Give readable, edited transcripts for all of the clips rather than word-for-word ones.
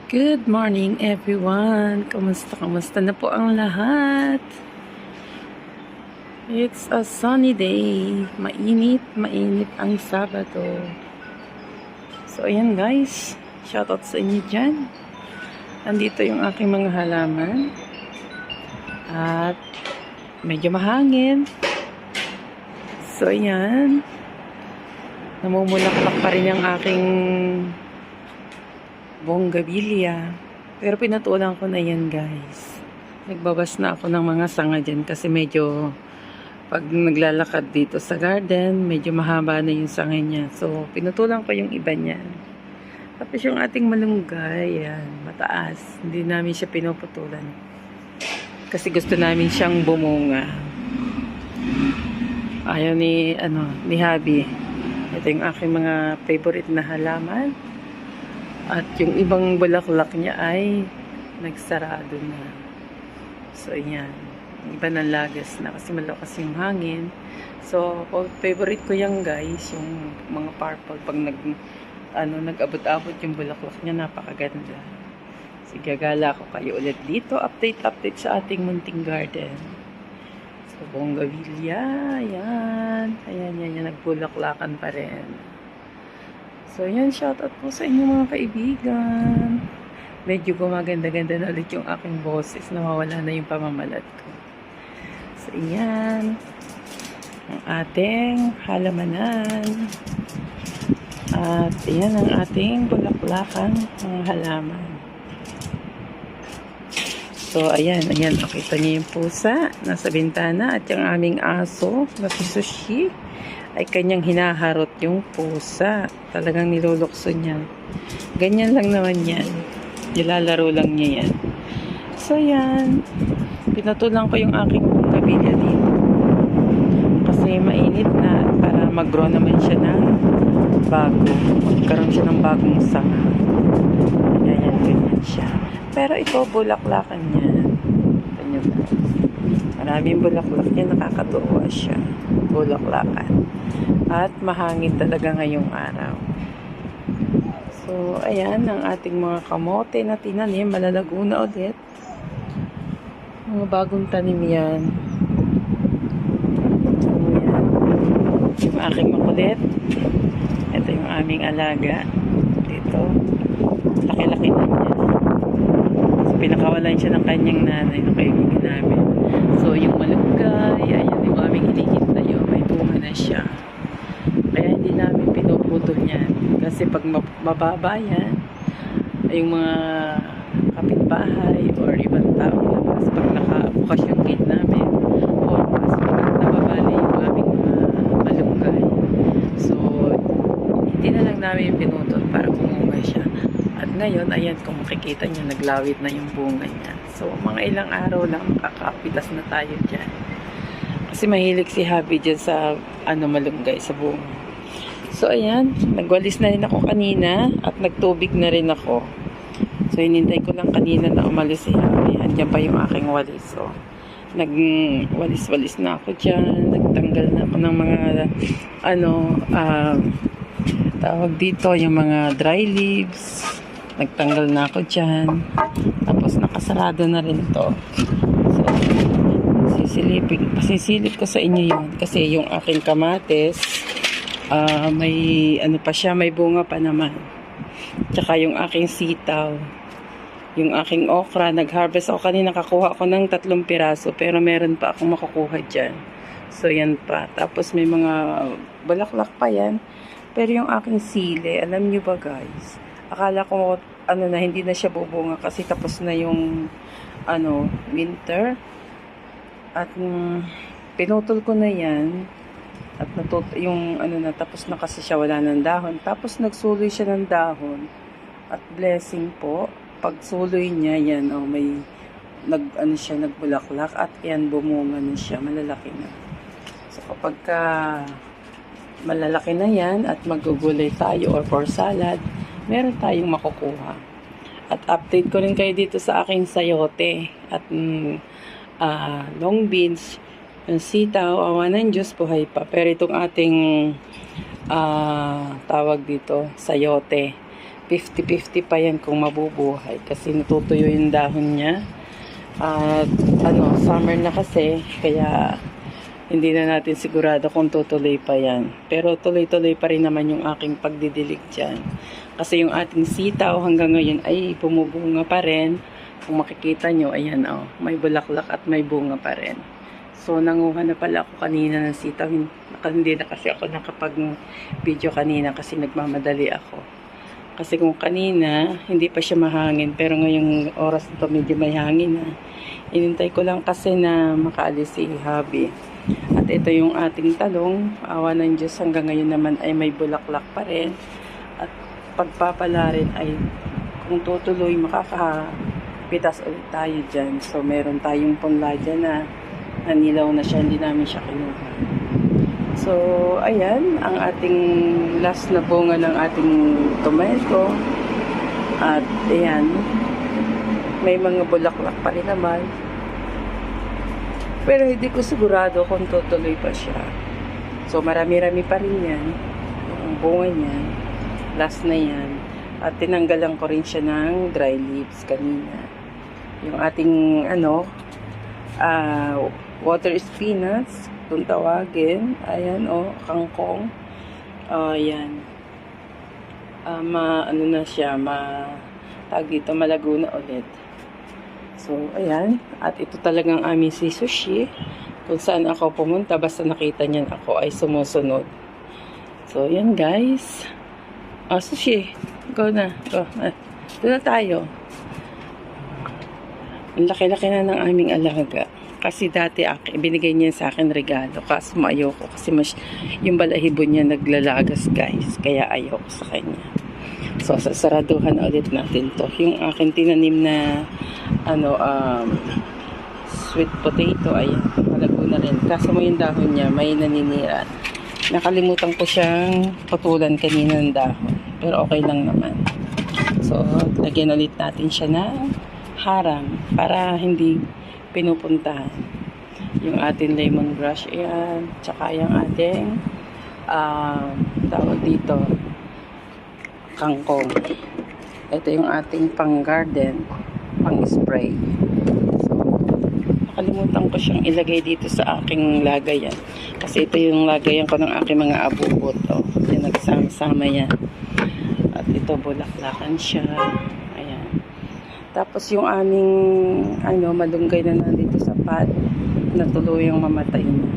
Good morning everyone! Kamusta na po ang lahat? It's a sunny day. Mainit ang Sabado. So ayan guys, shoutout sa inyo dyan. Andito yung aking mga halaman. At medyo mahangin. So ayan. Namumulaklak pa rin ang aking bonggabilya. Pero pinatulan ko na yan guys. Nagbabas na ako ng mga sanga dyan kasi medyo pag naglalakad dito sa garden, medyo mahaba na yung sanga niya. So pinutulan ko yung iba niyan. Tapos yung ating malunggay, yan, mataas. Hindi namin siya pinuputulan. Kasi gusto namin siyang bumunga. Ayaw ni Habi. Ito yung aking mga favorite na halaman. At yung ibang bulaklak niya ay nagsarado na. So, yan. Yung iba nalagas na kasi malakas yung hangin. So, favorite ko yan guys. Yung mga purple. Pag nag-abot-abot yung bulaklak niya, napakaganda. Sige, gala ko kayo ulit dito. Update sa ating munting garden. So, bonggabilya. Yan. Ayan. Nagbulaklakan pa rin. So, yan, shoutout po sa inyo mga kaibigan. Medyo gumaganda-ganda na ulit yung aking boses. Nawawala na yung pamamalat ko. So, yan. Ang ating halamanan. At, yan ang ating bulaklakan mga halaman. So, ayan. Nakita niyo yung pusa. Nasa bintana. At yung aming aso na si Sushi ay kanyang hinaharot yung pusa. Talagang nilulukso niya. Ganyan lang naman yan. Nilalaro lang niya yan. So, yan. Pinatulang ko yung aking bonggabilya dito. Kasi mainit na para mag-grow naman siya ng bago. Magkaroon siya ng bagong sanga. Ganyan siya. Pero ito, bulaklakan niya. Ganyan guys. Maraming bulaklak niya. Nakakatuwa siya. Bulaklakan. At mahangin talaga ngayong araw. So, ayan ang ating mga kamote na tinanim. Malalago na ulit. Mga bagong tanim yan. So, ayan. Yung aking makulit. Ito yung aming alaga. Dito. Laki-laki na niya. So, pinakawalan siya ng kanyang nanay na kaibigan namin. So, yung malunggay, ayan yung aming hinihintay. May bunga na siya. Kaya hindi namin pinuputol yan. Kasi pag mababa yan, yung mga kapitbahay or ibang taong labas, pag nakabukas yung gate namin, o mas nababali yung aming malunggay. So, hindi na lang namin pinutol para bumunga siya. At ngayon, ayan, kung makikita nyo, naglawit na yung bunga niya. So, mga ilang araw lang, makakapitas na tayo dyan. Kasi mahilig si Habi dyan sa malunggay, sa bunga. So, ayan. Nagwalis na rin ako kanina at nagtubig na rin ako. So, hinintay ko lang kanina na umalis si Habi. Andiyan pa yung aking walis. So, nagwalis-walis na ako dyan. Nagtanggal na ako ng mga tawag dito, yung mga dry leaves. Nagtanggal na ako dyan. Tapos, nakasarado na rin to. So, sisilip ko sa inyo yun. Kasi yung aking kamates, may pa siya, may bunga pa naman. Tsaka yung aking sitaw, yung aking okra, nag-harvest ako kanina, nakakuha ako ng 3 piraso, pero meron pa akong makukuha dyan. So yan pa. Tapos may mga balaklak pa yan. Pero yung aking sili, alam nyo ba guys, akala ko na hindi na siya bubunga kasi tapos na yung winter. At pinutol ko na yan. At tapos na kasi siya, wala ng dahon. Tapos nagsuloy siya ng dahon. At blessing po, pag suloy niya, yan, may nagbulaklak at yan, bumunga na siya, malalaki na. So kapag malalaki na yan at magugulay tayo or for salad, meron tayong makukuha. At update ko rin kayo dito sa aking sayote at long beans, yung sitaw, awa ng Diyos, buhay pa. Pero itong ating tawag dito, sayote, 50-50 pa yan kung mabubuhay kasi natutuyo yung dahon niya. At summer na kasi, kaya hindi na natin sigurado kung tutuloy pa yan. Pero tuloy-tuloy pa rin naman yung aking pagdidilig dyan. Kasi yung ating sitaw hanggang ngayon ay bumubunga pa rin. Kung makikita nyo, ayan may bulaklak at may bunga pa rin. So, nanguha na pala ako kanina ng sitaw. Hindi na kasi ako nakapag-video kanina kasi nagmamadali ako. Kasi kung kanina, hindi pa siya mahangin. Pero ngayong oras ito, medyo may hangin na. Inintay ko lang kasi na makaalis si Habi. At ito yung ating talong. Awa ng Diyos, hanggang ngayon naman ay may bulaklak pa rin. At pagpapala rin ay kung tutuloy, makakapitas ulit tayo dyan. So, meron tayong punla dyan na nanilaw na siya. Hindi namin siya kinuha. So, ayan, ang ating last na bunga ng ating tomato. At, ayan, may mga bulaklak pa rin naman. Pero hindi ko sigurado kung tutuloy pa siya. So, marami-rami pa rin yan. Yung bunga niya. Last na yan. At tinanggalan ko rin siya ng dry leaves kanina. Yung ating, water spinach. Kung tawagin. Ayan, kangkong. Ayan. Na siya, tawag dito, malago na ulit. So, ayan. At ito talagang aming si Sushi. Kung saan ako pumunta, basta nakita niyan ako, ay sumusunod. So, ayan guys. Sushi. Go na. Go. Doon na tayo. Ang laki-laki na ng aming alaga. Kasi dati binigay niya sa akin regalo. Kaso ayoko. Kasi yung balahibo niya naglalagas guys. Kaya ayoko sa kanya. So, sasaraduhan ulit natin to. Yung aking tinanim na sweet potato, ayan, malago na rin. Kaso mo yung dahon niya, may naninira. Nakalimutan ko siyang putulan kanina ng dahon. Pero okay lang naman. So, lagyan ulit natin siya ng harang para hindi pinupuntahan. Yung ating lemon grass, ayan. Tsaka yung ating tawag dito, kangkong. Ito yung ating pang-garden, pang-spray. So, nakalimutan ko siyang ilagay dito sa aking lagayan. Kasi ito yung lagayan ko ng aking mga abubot. Yung nagsama-sama yan. At ito, bulaklakan siya. Ayan. Tapos yung aming, malunggay na nandito sa pot, na tuluyang mamatay na.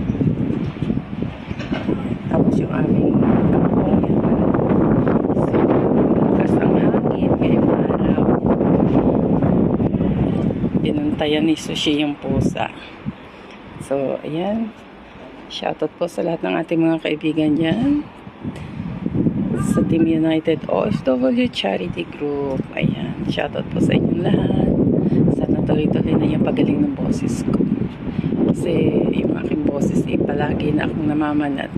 Tapos yung aming kangkong, dinantayan ni Sushi yung pusa. So, ayan. Shoutout po sa lahat ng ating mga kaibigan dyan. Sa Team United OFW Charity Group. Ayan. Shoutout po sa inyong lahat. Sana tuloy-tuloy na yung pagaling ng boses ko. Kasi yung aking boses palagi na akong namamanat.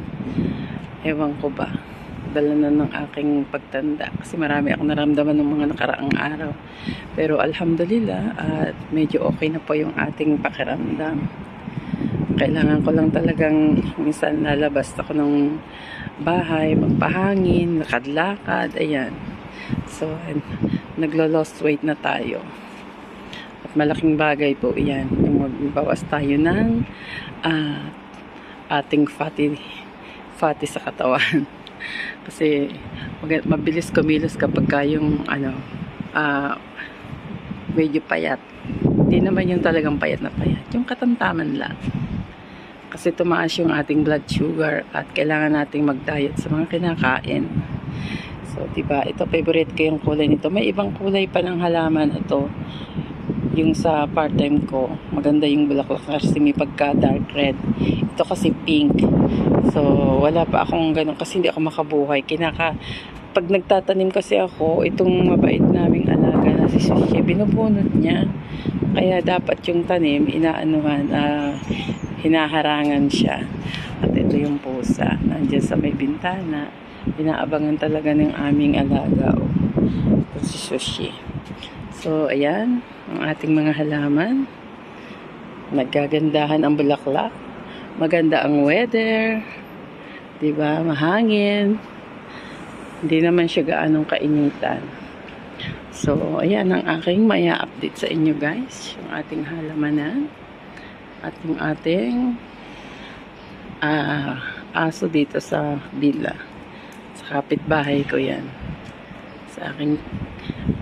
Ewan ko ba. Dala na ng aking pagtanda kasi marami akong naramdaman ng mga nakaraang araw, pero alhamdulillah at medyo okay na po yung ating pakiramdam. Kailangan ko lang talagang minsan lalabas ako ng bahay, magpahangin, lakad-lakad, ayan. So, naglo-lost weight na tayo at malaking bagay po yan, yung magbawas tayo ng ating fatty sa katawan. Kasi mabilis kumilos kapag yung medyo payat. Hindi naman yung talagang payat na payat. Yung katamtaman lang. Kasi tumaas yung ating blood sugar at kailangan nating mag-diet sa mga kinakain. So, diba? Ito, favorite ko yung kulay nito. May ibang kulay pa ng halaman ito. Yung sa part-time ko, maganda yung bulaklak kasi may pagka dark red. Ito kasi pink. So, wala pa akong ganun kasi hindi ako makabuhay. Pag nagtatanim kasi ako, itong mabait naming alaga na si Sushi, binubunot niya. Kaya dapat yung tanim, hinaharangan siya. At ito yung pusa. Nandiyan sa may bintana. Inaabangan talaga ng aming alaga. Ito si Sushi. So, ayan, ang ating mga halaman. Nagkagandahan ang bulaklak. Maganda ang weather. Diba? Mahangin. Hindi naman siya gaanong kainitan. So, ayan ang aking maya update sa inyo guys. Yung ating halamanan. At yung ating aso dito sa villa. Sa kapitbahay ko yan. Sa aking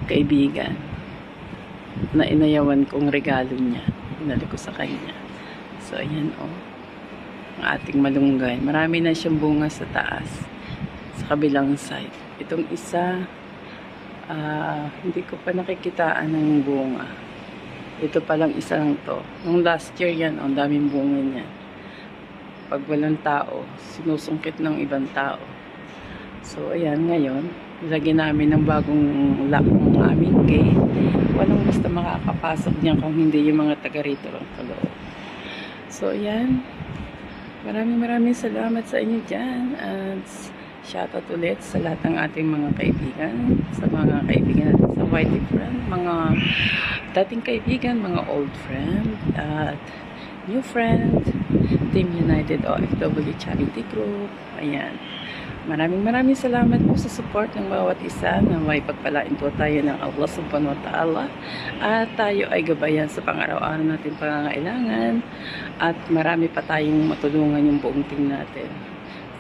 kaibigan. Na inayawan kong regalo niya. Inali ko sa kanya. So, ayan o. Ang ating malunggay. Marami na siyang bunga sa taas. Sa kabilang side. Itong isa, hindi ko pa nakikitaan ng bunga. Ito palang isang to. Nung last year yan, ang daming bunga niya. Pag walang tao, sinusungkit ng ibang tao. So, ayan, ngayon, nilagyan namin ng bagong lock ng aming gate. Walang basta makakapasok niyan kung hindi yung mga taga rito lang sa loob. So, ayan. Maraming salamat sa inyo dyan. At shoutout ulit sa lahat ng ating mga kaibigan. Sa mga kaibigan natin sa Whitey Friend. Mga dating kaibigan, mga old friend. At new friend. Team United OFW Charity Group. Ayan. Maraming salamat po sa support ng bawat isa na may pagpalain po tayo ng Allah subhanahu wa ta'ala at tayo ay gabayan sa pang-araw-araw natin pangangailangan at marami pa tayong matulungan yung buong team natin.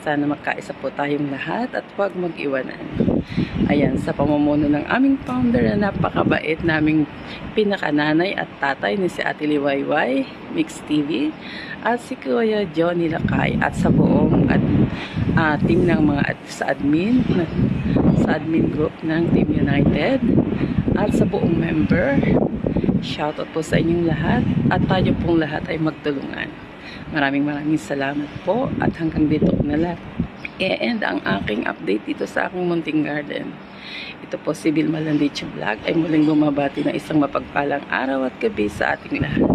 Sana magkaisa po tayong lahat at huwag mag-iwanan. Ayan, sa pamumuno ng aming founder na napakabait naming pinakananay at tatay ni si Ate Liwayway, Mix TV, at si Kuya Johnny Lakay at sa buong team ng mga sa admin group ng Team United at sa buong member. Shoutout po sa inyong lahat at tayo pong lahat ay magtulungan. Maraming salamat po at hanggang dito na lang. I-end ang aking update dito sa aking munting garden. Ito po si Vilma Landicho Vlog ay muling bumabati ng isang mapagpalang araw at gabi sa ating lahat.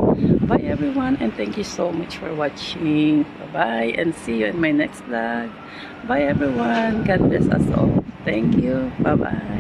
Bye everyone and thank you so much for watching. Bye-bye and see you in my next vlog. Bye everyone. God bless us all. Thank you. Bye-bye.